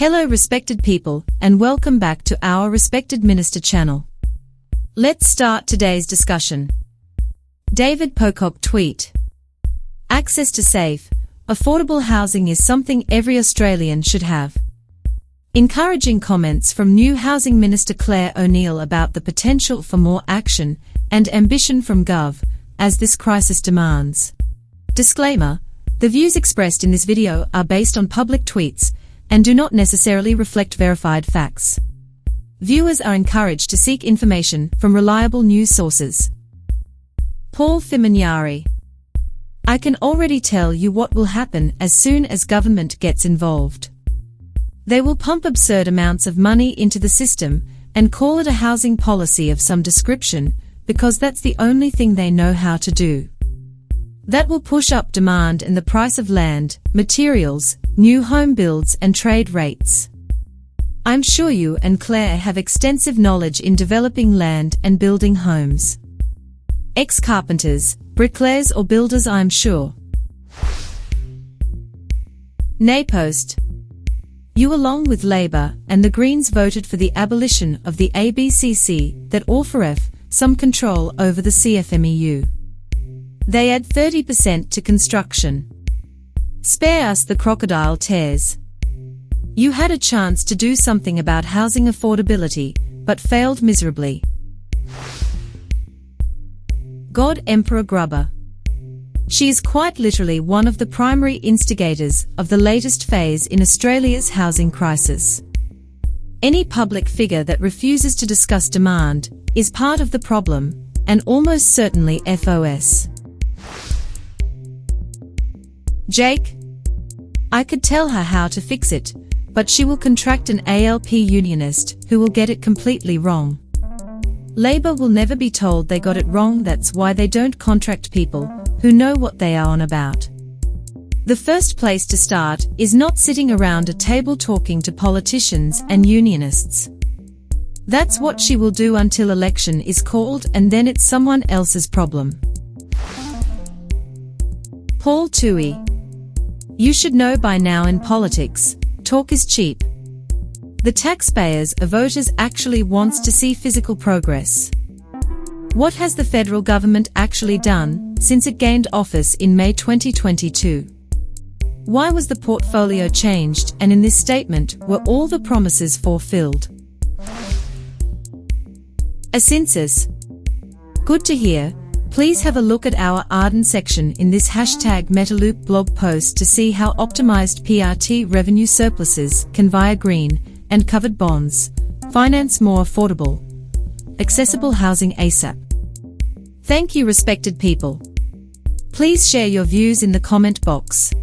Hello respected people, and welcome back to our Respected Minister channel. Let's start today's discussion. David Pocock tweet. Access to safe, affordable housing is something every Australian should have. Encouraging comments from new Housing Minister Clare O'Neil about the potential for more action and ambition from Gov, as this crisis demands. Disclaimer: the views expressed in this video are based on public tweets and do not necessarily reflect verified facts. Viewers are encouraged to seek information from reliable news sources. Paul Fimignari. I can already tell you what will happen as soon as government gets involved. They will pump absurd amounts of money into the system and call it a housing policy of some description, because that's the only thing they know how to do. That will push up demand and the price of land, materials, new home builds and trade rates. I'm sure you and Claire have extensive knowledge in developing land and building homes. Ex-carpenters, bricklayers or builders, I'm sure. Naypost. You along with Labour and the Greens voted for the abolition of the ABCC that offer some control over the CFMEU. They add 30% to construction. Spare us the crocodile tears. You had a chance to do something about housing affordability, but failed miserably. God Emperor Grubber. She is quite literally one of the primary instigators of the latest phase in Australia's housing crisis. Any public figure that refuses to discuss demand is part of the problem, and almost certainly FOS. Jake. I could tell her how to fix it, but she will contract an ALP unionist who will get it completely wrong. Labour will never be told they got it wrong. That's why they don't contract people who know what they are on about. The first place to start is not sitting around a table talking to politicians and unionists. That's what she will do until election is called, and then it's someone else's problem. Paul Toohey. You should know by now, in politics, talk is cheap. The taxpayers or voters actually wants to see physical progress. What has the federal government actually done since it gained office in May 2022? Why was the portfolio changed, and in this statement were all the promises fulfilled? A census. Good to hear. Please have a look at our Arden section in this #Metaloop blog post to see how optimized PRT revenue surpluses can, via green and covered bonds, finance more affordable, accessible housing ASAP. Thank you respected people. Please share your views in the comment box.